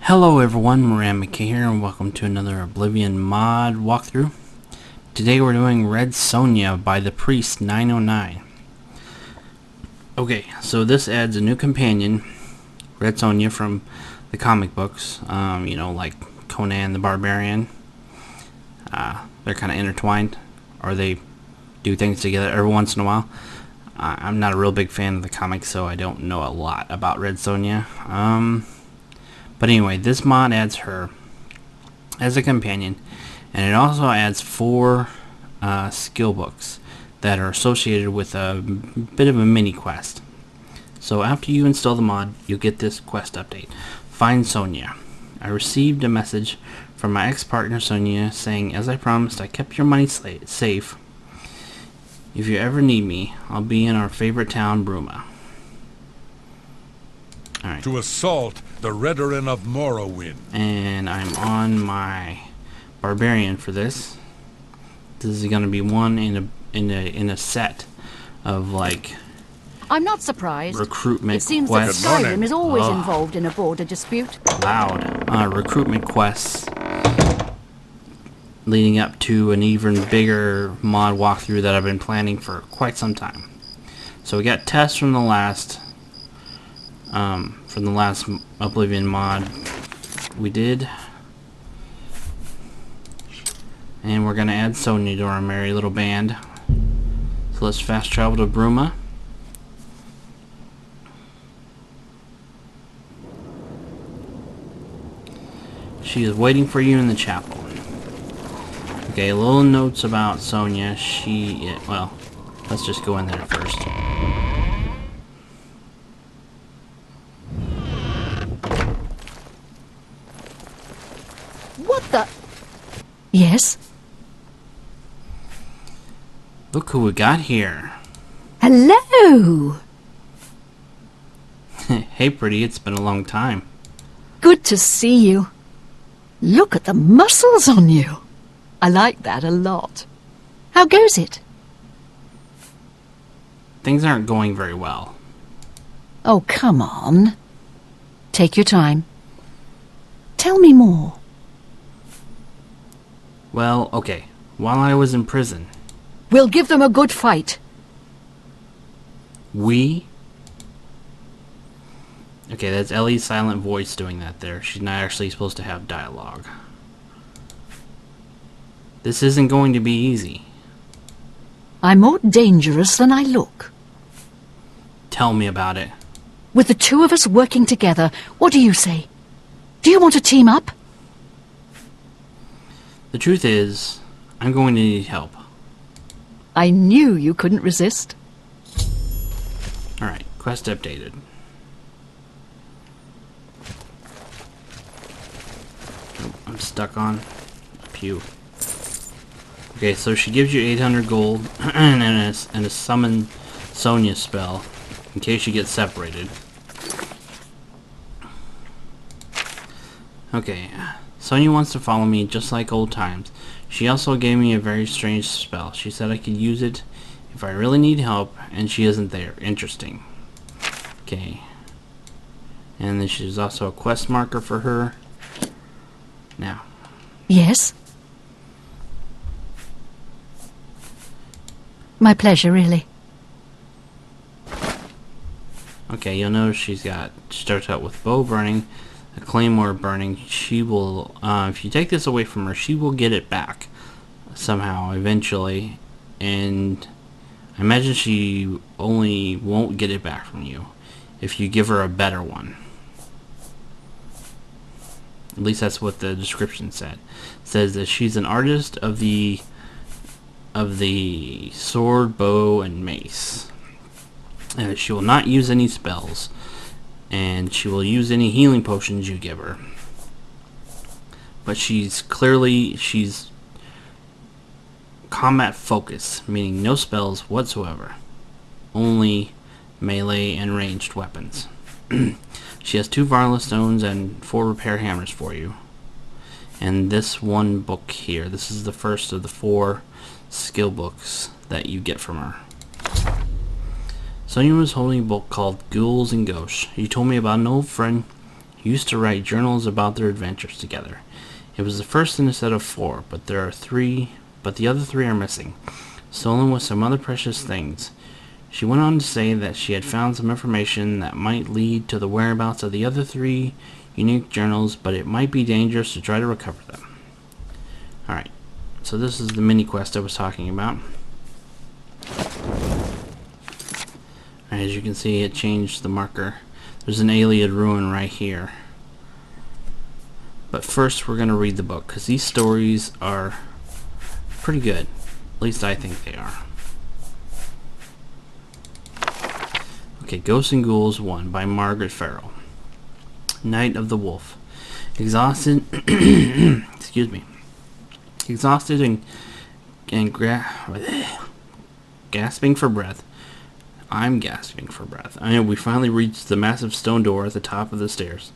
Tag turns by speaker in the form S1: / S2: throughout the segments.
S1: Hello everyone, Moran McKay here, and welcome to another Oblivion mod walkthrough. Today we're doing Red Sonia by the Priest 909. Okay, so this adds a new companion, Red Sonia from the comic books, like Conan the Barbarian. They're kind of intertwined, or they do things together every once in a while. I'm not a real big fan of the comics, so I don't know a lot about Red Sonia. But anyway, this mod adds her as a companion, and it also adds 4 skill books that are associated with a bit of a mini quest. So after you install the mod, you'll get this quest update. Find Sonia. I received a message from my ex-partner Sonia saying, as I promised, I kept your money safe. If you ever need me, I'll be in our favorite town, Bruma. Alright.
S2: To assault the Redarin of Morrowind.
S1: And I'm on my barbarian for this. This is going to be one in a set of like.
S3: I'm not surprised.
S1: Recruitment
S3: It seems
S1: quests.
S3: that Skyrim is always involved in a border dispute.
S1: Loud recruitment quests leading up to an even bigger mod walkthrough that I've been planning for quite some time. So we got tests from the last Oblivion mod we did, and we're gonna add Sonia to our merry little band. So let's fast travel to Bruma. She is waiting for you in the chapel. Okay, little notes about Sonia. Well, let's just go in there first.
S3: What the? Yes?
S1: Look who we got here.
S3: Hello!
S1: Hey, pretty, it's been a long time.
S3: Good to see you. Look at the muscles on you. I like that a lot. How goes it?
S1: Things aren't going very well.
S3: Oh, come on. Take your time. Tell me more.
S1: Well, okay. While I was in prison...
S3: We'll give them a good fight.
S1: We? Okay, that's Ellie's silent voice doing that there. She's not actually supposed to have dialogue. This isn't going to be easy.
S3: I'm more dangerous than I look.
S1: Tell me about it.
S3: With the two of us working together, what do you say? Do you want to team up?
S1: The truth is, I'm going to need help.
S3: I knew you couldn't resist.
S1: Alright, quest updated. Oh, I'm stuck on a pew. Okay, so she gives you 800 gold and a summon Sonia spell in case you get separated. Okay, Sonia wants to follow me just like old times. She also gave me a very strange spell. She said I could use it if I really need help, and she isn't there. Interesting. Okay. And then she's also a quest marker for her. Now.
S3: Yes? My pleasure, really.
S1: Okay, you'll notice she starts out with bow burning, a claymore burning. She will, if you take this away from her, she will get it back somehow, eventually. And I imagine she only won't get it back from you if you give her a better one. At least that's what the description said. It says that she's an artist of the sword, bow, and mace. She will not use any spells, and she will use any healing potions you give her. But she's combat focused, meaning no spells whatsoever, only melee and ranged weapons. She has 2 Varla stones and 4 repair hammers for you. And this one book here, this is the first of the 4 skill books that you get from her. Sonia was holding a book called Ghouls and Ghosts. You told me about an old friend used to write journals about their adventures together. It was the first in a set of 4, but the other 3 are missing, stolen with some other precious things. She went on to say that she had found some information that might lead to the whereabouts of the other 3 unique journals, but it might be dangerous to try to recover them. Alright, so this is the mini quest I was talking about. As you can see, it changed the marker. There's an Ayleid ruin right here. But first we're going to read the book, because these stories are pretty good. At least I think they are. Okay, Ghosts and Ghouls 1 by Margaret Farrell. Night of the Wolf. Exhausted excuse me. Exhausted and gasping for breath. I'm gasping for breath. We finally reached the massive stone door at the top of the stairs.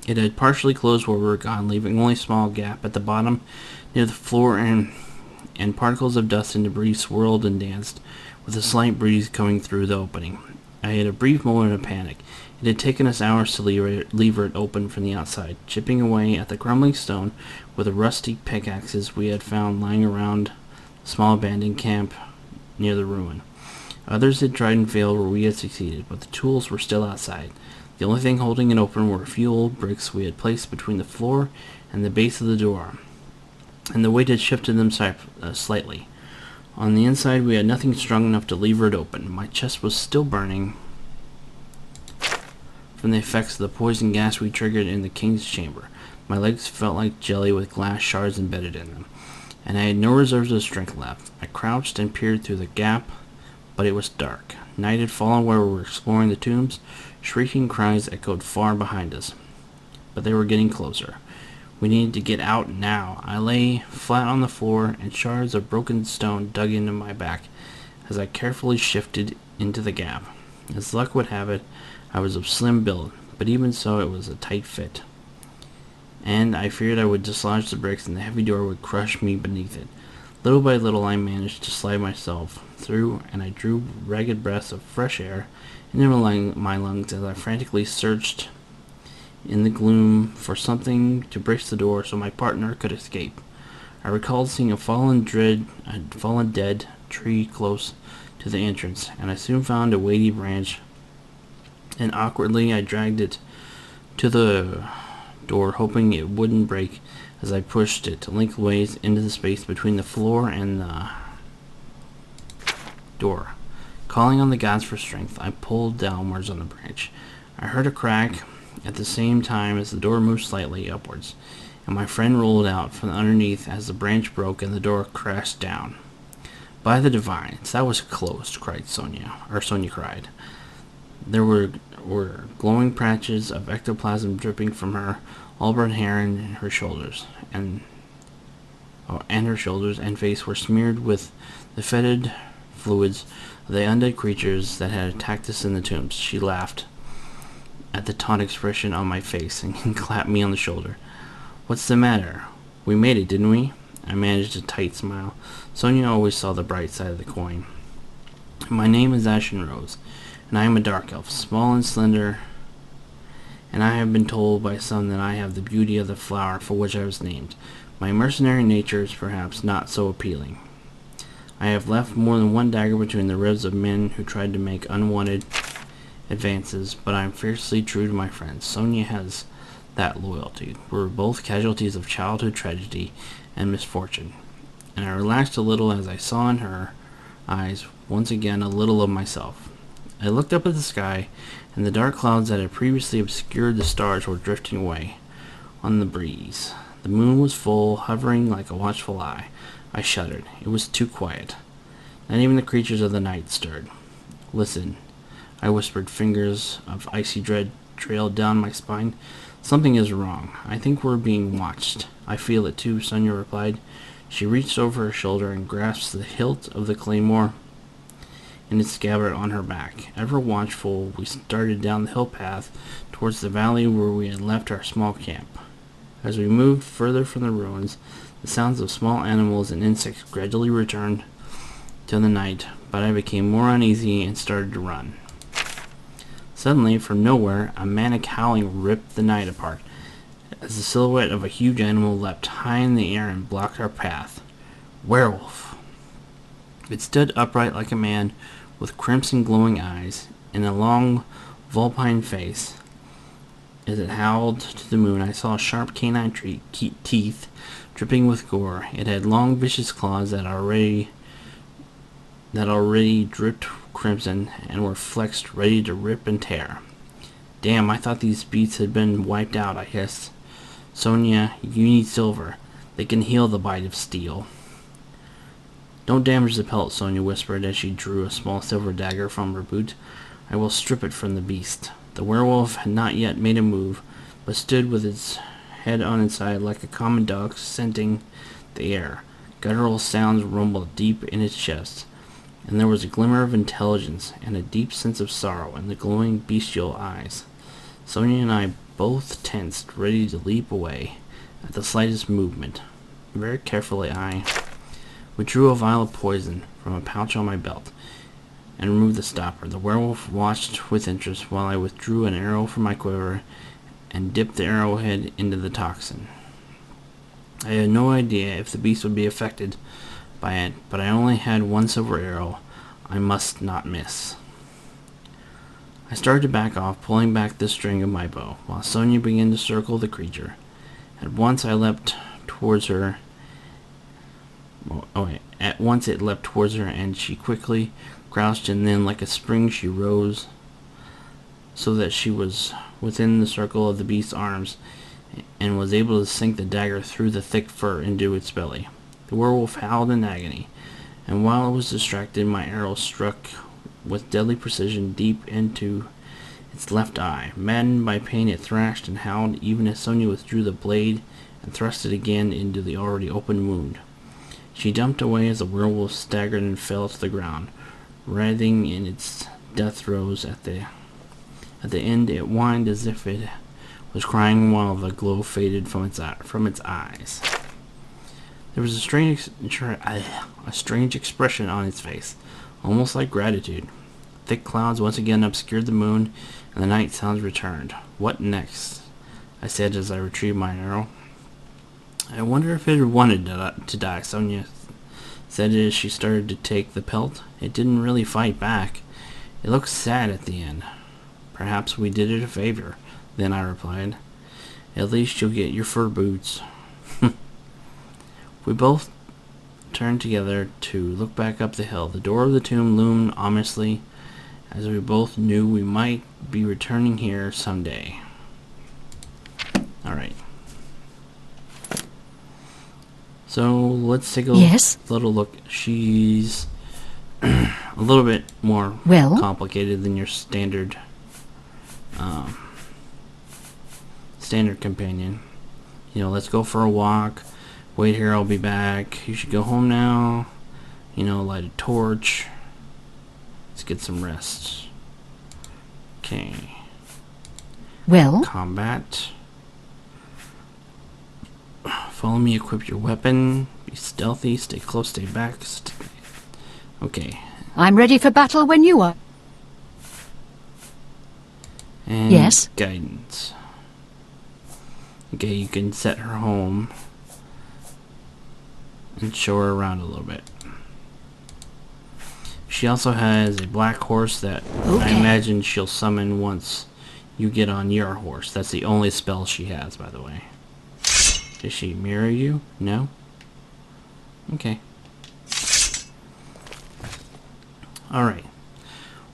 S1: It had partially closed where we were gone, leaving only a small gap at the bottom near the floor, and particles of dust and debris swirled and danced, with a slight breeze coming through the opening. I had a brief moment of panic. It had taken us hours to lever it open from the outside, chipping away at the crumbling stone with the rusty pickaxes we had found lying around the small abandoned camp near the ruin. Others had tried and failed where we had succeeded, but the tools were still outside. The only thing holding it open were a few old bricks we had placed between the floor and the base of the door, and the weight had shifted them slightly. On the inside we had nothing strong enough to lever it open. My chest was still burning from the effects of the poison gas we triggered in the king's chamber. My legs felt like jelly with glass shards embedded in them, and I had no reserves of strength left. I crouched and peered through the gap, but it was dark. Night had fallen where we were exploring the tombs. Shrieking cries echoed far behind us, but they were getting closer. We needed to get out now. I lay flat on the floor, and shards of broken stone dug into my back as I carefully shifted into the gap. As luck would have it, I was of slim build, but even so it was a tight fit, and I feared I would dislodge the bricks and the heavy door would crush me beneath it. Little by little I managed to slide myself through, and I drew ragged breaths of fresh air into my lungs as I frantically searched in the gloom for something to brace the door so my partner could escape. I recalled seeing a fallen dead tree close to the entrance, and I soon found a weighty branch, and awkwardly I dragged it to the door, hoping it wouldn't break as I pushed it lengthways into the space between the floor and the door. Calling on the gods for strength, I pulled downwards on the branch. I heard a crack at the same time as the door moved slightly upwards, and my friend rolled out from underneath as the branch broke and the door crashed down. By the divines, that was close, Sonia cried. There were glowing patches of ectoplasm dripping from her auburn hair, and her shoulders and face were smeared with the fetid fluids of the undead creatures that had attacked us in the tombs. She laughed at the taunt expression on my face and clapped me on the shoulder. "What's the matter? We made it, didn't we?" I managed a tight smile. Sonia always saw the bright side of the coin. "My name is Ashen Rose, and I am a dark elf, small and slender, and I have been told by some that I have the beauty of the flower for which I was named. My mercenary nature is perhaps not so appealing. I have left more than one dagger between the ribs of men who tried to make unwanted advances, but I am fiercely true to my friends. Sonia has that loyalty. We're both casualties of childhood tragedy and misfortune." And I relaxed a little as I saw in her eyes once again a little of myself. I looked up at the sky, and the dark clouds that had previously obscured the stars were drifting away on the breeze. The moon was full, hovering like a watchful eye. I shuddered. It was too quiet. Not even the creatures of the night stirred. "Listen," I whispered. Fingers of icy dread trailed down my spine. "Something is wrong. I think we're being watched." "I feel it too," Sonia replied. She reached over her shoulder and grasped the hilt of the claymore in its scabbard on her back. Ever watchful, we started down the hill path towards the valley where we had left our small camp. As we moved further from the ruins, the sounds of small animals and insects gradually returned to the night, but I became more uneasy and started to run. Suddenly, from nowhere, a manic howling ripped the night apart, as the silhouette of a huge animal leapt high in the air and blocked our path. Werewolf! It stood upright like a man, with crimson glowing eyes, and a long, vulpine face. As it howled to the moon, I saw sharp canine teeth dripping with gore. It had long, vicious claws that already dripped crimson and were flexed, ready to rip and tear. Damn, I thought these beasts had been wiped out, I hissed. Sonia, you need silver. They can heal the bite of steel. Don't damage the pelt, Sonia whispered as she drew a small silver dagger from her boot. I will strip it from the beast. The werewolf had not yet made a move, but stood with its head on its side like a common dog scenting the air. Guttural sounds rumbled deep in its chest, and there was a glimmer of intelligence and a deep sense of sorrow in the glowing bestial eyes. Sonia and I both tensed, ready to leap away at the slightest movement. Very carefully I withdrew a vial of poison from a pouch on my belt and removed the stopper. The werewolf watched with interest while I withdrew an arrow from my quiver and dipped the arrowhead into the toxin. I had no idea if the beast would be affected by it, but I only had one silver arrow I must not miss. I started to back off, pulling back the string of my bow, while Sonia began to circle the creature. At once I leapt towards her. At once it leapt towards her, and she quickly crouched, and then, like a spring, she rose so that she was within the circle of the beast's arms, and was able to sink the dagger through the thick fur into its belly. The werewolf howled in agony, and while it was distracted, my arrow struck with deadly precision deep into its left eye. Maddened by pain, it thrashed and howled even as Sonia withdrew the blade and thrust it again into the already open wound. She jumped away as the werewolf staggered and fell to the ground. Writhing in its death throes at the end, it whined as if it was crying while the glow faded from its eyes. There was a strange expression on its face, almost like gratitude. Thick clouds once again obscured the moon, and the night sounds returned. What next? I said as I retrieved my arrow. I wonder if it wanted to die, Sonia said as she started to take the pelt. It didn't really fight back. It looked sad at the end. Perhaps we did it a favor, then I replied. At least you'll get your fur boots. We both turned together to look back up the hill. The door of the tomb loomed ominously, as we both knew we might be returning here someday. Alright. So let's take a little look. She's a little bit more complicated than your standard companion. You know, let's go for a walk. Wait here, I'll be back. You should go home now. You know, light a torch. Let's get some rest. Okay. Combat. Follow me, equip your weapon. Be stealthy, stay close, stay back. Okay.
S3: I'm ready for battle when you are.
S1: And guidance. Okay, you can set her home and show her around a little bit. She also has a black horse that I imagine she'll summon once you get on your horse. That's the only spell she has, by the way. Does she mirror you? No? Okay. Alright.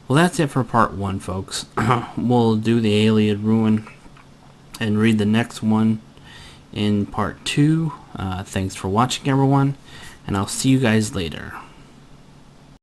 S1: Well, that's it for part 1, folks. We'll do the Ayleid Ruin and read the next one in part 2. Thanks for watching, everyone, and I'll see you guys later.